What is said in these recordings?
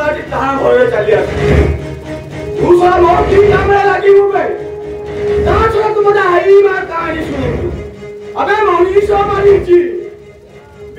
आज कहां भरे चली आसी दूसरा मोर की कैमरा लगी हुए ताछो तुम मजा है मार कहानी सुनो अबे मनीष मारी जी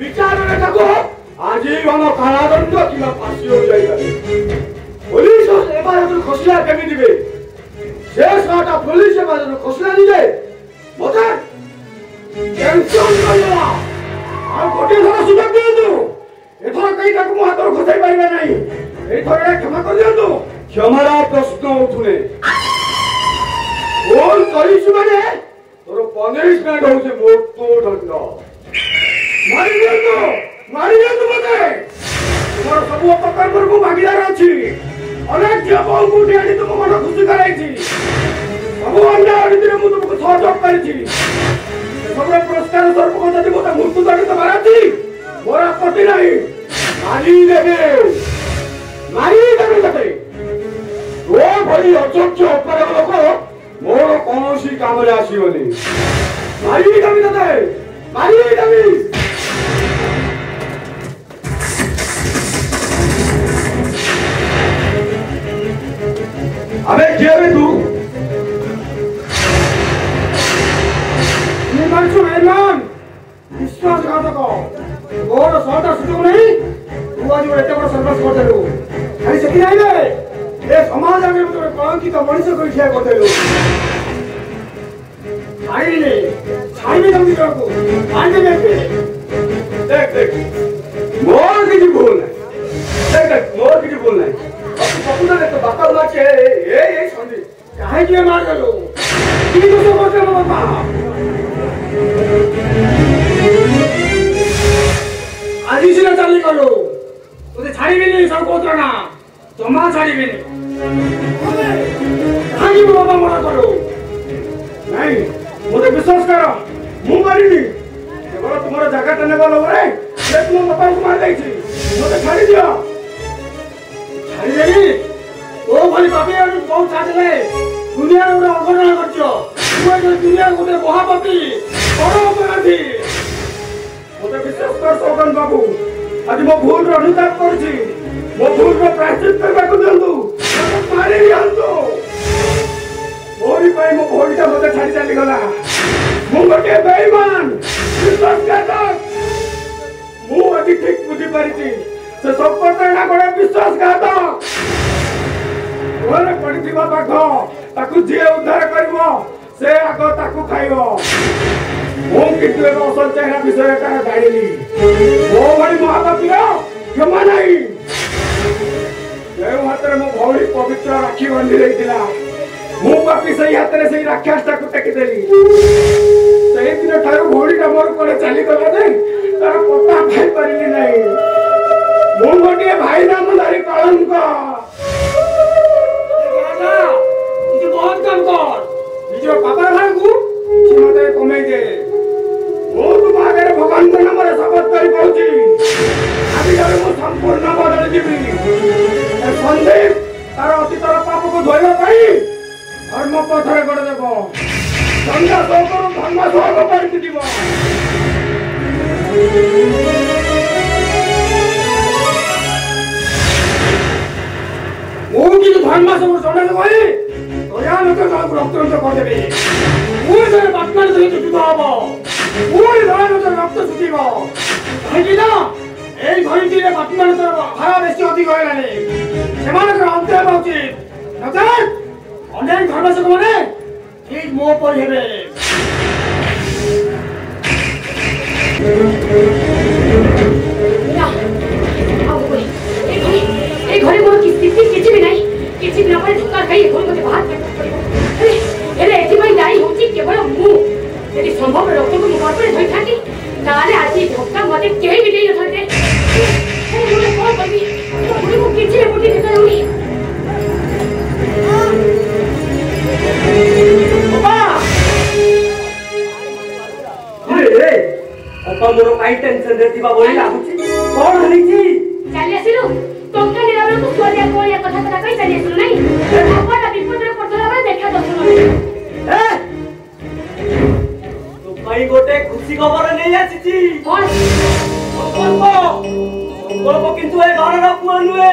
विचार रे देखो आजीवन कारादंड किंवा फाशी हो जाएगा पुलिस एबार तो खसला केमी दिबे शेष काटा पुलिस एबार तो खसला दिले मते टेंशन करिया आ कोटी थोड़ा सुजग दियो एथर कई काकू मो हाथ खसाई पाइबे नाही एथर क्षमा कर दियो क्षमारा प्रश्न उठुने बोल करिस माने तोर पनिशमेंट होसे मोटो दंड मारी दियो मते तुम्हारा सब अपकर्म को भागीदार अछि अनेक जे बहु मुठी आनी तुम मन खुशी कराइछि सब अन्य आदिरे मु तुमको सहयोग करिछि सब पुरस्कार स्वरूप को जदि मोटा मृत्यु दंड तो माराछि मोर आपत्ति नहीं मारी देबे तते ओ भई अचक्ष अपराध लोक मोर कोनोसी काम रे आसीबनी मारी देबे तते मारी देबे अबे क्या रे तू निमंसु मेहमान विश्वासघातक और सौदा सुযোগ नहीं तू आज एते बड़ सर्विस कर देलु खाली सेति नहीं रे ए समाज आगे तोरे कलंकित मनुष्य को ठिया कर देलु छाईले छाईबे जल्दी करको आगे देख मोर की भूल है देख मोर की भूल नहीं सपना ने तो बाका लाचे ए संदी काहे के मार गलो की तो बोलते हो बाबा आज ही से चाली करो तुझे छाड़ी भी नहीं सब कोतरा ना जमा छाड़ी भी नहीं काहे बाबा मना करो नहीं मुझे विश्वास करो मुंह मारी नहीं केवल तुम्हारा जगह टने वाला रे ये तुम बाबा को मार देई छी मुझे छाड़ी दियो अरे ओ भली पापी बहुत छाड़ले दुनिया रे अवगणना करछो तू जो दुनिया गोटे महापापी बड़ अपराधी मोते विश्वास कर सोगन बाबू आज मो भूल रो अनुताप करछि मो भूल रो प्रायश्चित करबा को दंतु मारी दियंतु मोरी पाई मो भोलिटा मोते छाड़ी चली गला मु गोटे बेईमान विश्वासघातक मु अति ठीक बुझी परिछि से सब प्रतारणा करे विश्वासघातक ओरे पड़िथिबा पाख ताकू जे उद्धार करबो से आगो ताकू खाइबो मु कितु एक असल चेहरा विषय का गाइली ओ बड़ी महापापी क्षमा नहीं ए हातरे मो भौली पवित्र राखी बंधी रहितिला मु पापी सही हातरे सही राक्षस ताकू टेकी देली सही दिन ठारू भौलीटा मोर कोले चली गला दे तार पता भाई परिली नहीं मु गोटे भाई नाम धरी कलंक बहुत काम कर निजो पापा भाई को मते कमाई दे वो तुम आगे भगवान के नाम रे शपथ करी पहुंची अभी जाने मु संपूर्ण बदल जीवी ए संदीप तार अतीतर पाप को धोइबा पई धर्म पथरे कर देबो संगा सोकर धर्म सोग पड़ती जीवो वो की धर्म सब सोने भाई यार लोग का रक्त कर देबे वो से बातमान से जुदा हबो वो लड़ाई में रक्त सुखीबो काहे ना ए घड़ी रे बातमान तर हारा बेसी अधिक होइलानी सेमान के अंत हेबा उचित नजर अनेक धर्म से माने ठीक मो पर हेबे ना आओ कोई ए घड़ी मोर की स्थिति किछि भी नहीं किछि भी अपन धक्का खाई कोन को बाहर कर अरे एले एति भाई दाई होची केवल मु यदि संभव रक्त को मुखार पर धइ थाकी ताले आजी धक्का मते केही भी नहीं थते ए मुले कोन करबी मुले को किछि बुटी देखा होई बाबा ए अपा मोर काई टेंशन देतिबा बोली लागुची कोन हलिची चली आसिलु टंका निराबर को सोरिया कोरिया कथा कथा कई चली आसिलु नहीं अपन विपद रे पड़ला बे देखा दसु ए तो कई गोटे खुशी खबर नहीं आसीची कोन संकल्प किंतु ए घर रा पुआ नुए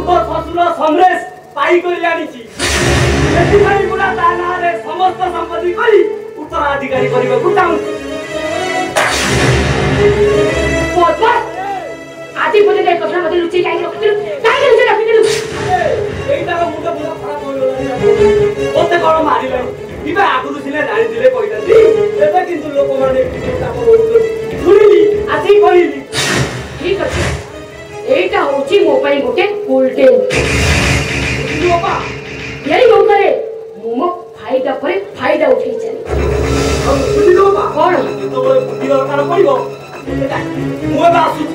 तो शशुर समरेश पाई कर आनिछि एथिपाई पुरा ता नारे समस्त संपत्ति करी उत्तराधिकारी करबा को चाहूछि बदमाश आदि बोले दे कथा मते लुचि काई लुचि रखिलु एइटा को मुंडा पूरा खराब हो गेला ओते कोन मारिले इबा आगुरु सिले जानि दिले कइता दी एटा किंतु लोक माने काम होउतो सुनिली आसी करिली ठीक अछि एटा होची मो पई गोटे गोल्डन बाबा यही हो करे मोमो फायदा पर फायदा उठै चली हम सुनि दो बा कोन तो बोले बुद्धि दरकार पड़िबो मो बा आसु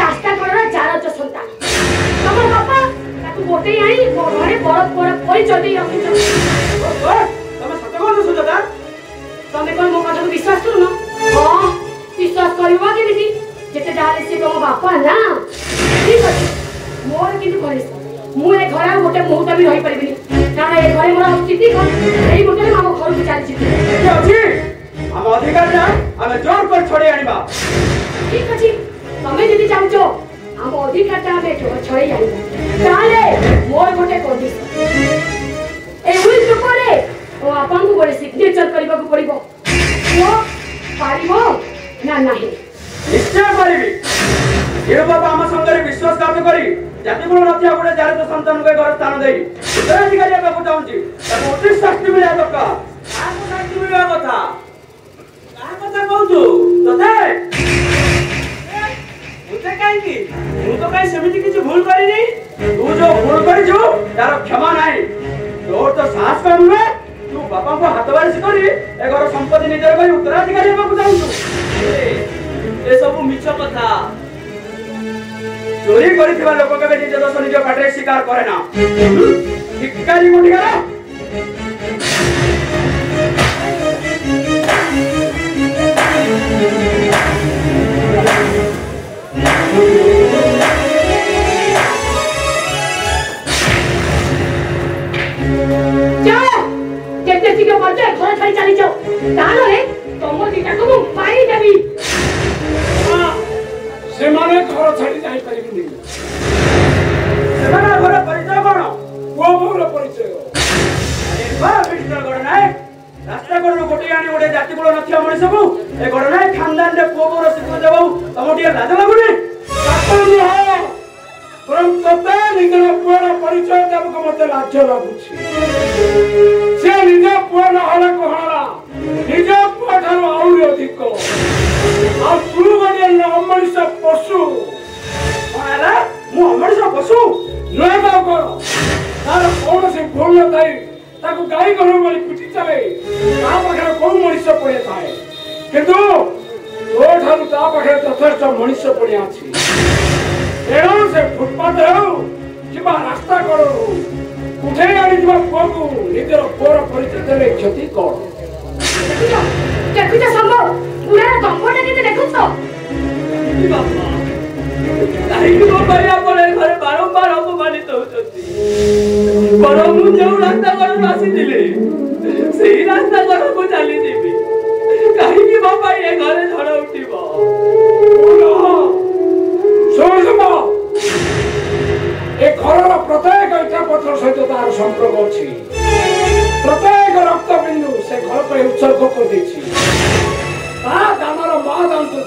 रास्ता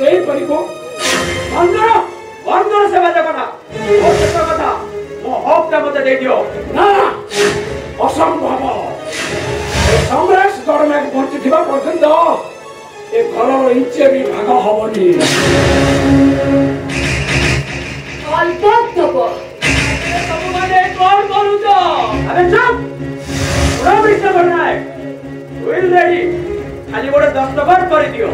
ଦେଇପାରିବ ବନ୍ଦର ସେବା କଥା ମୋ ଶେଷ କଥା ମୋ ହକଟା ମତେ ଦେଇଦିଅ। ନା ଅସମ୍ଭବ। ସମରେଶ ଗଡ଼ନାୟକ ବଞ୍ଚିଥିବା ପର୍ଯ୍ୟନ୍ତ ଏ ଘରର ଇଞ୍ଚେ ବି ଭାଗ ହବନି। ଅଲବତ ଦବ। ତମମାନେ କଣ କରୁଛ? ଆରେ ଚୁପ୍ ମିଷ୍ଟର ଗଡ଼ନାୟକ ୱିଲ୍ ରେଡି ଖାଲି ଗୋଟେ ଦସ୍ତଖତ କରିଦିଅ।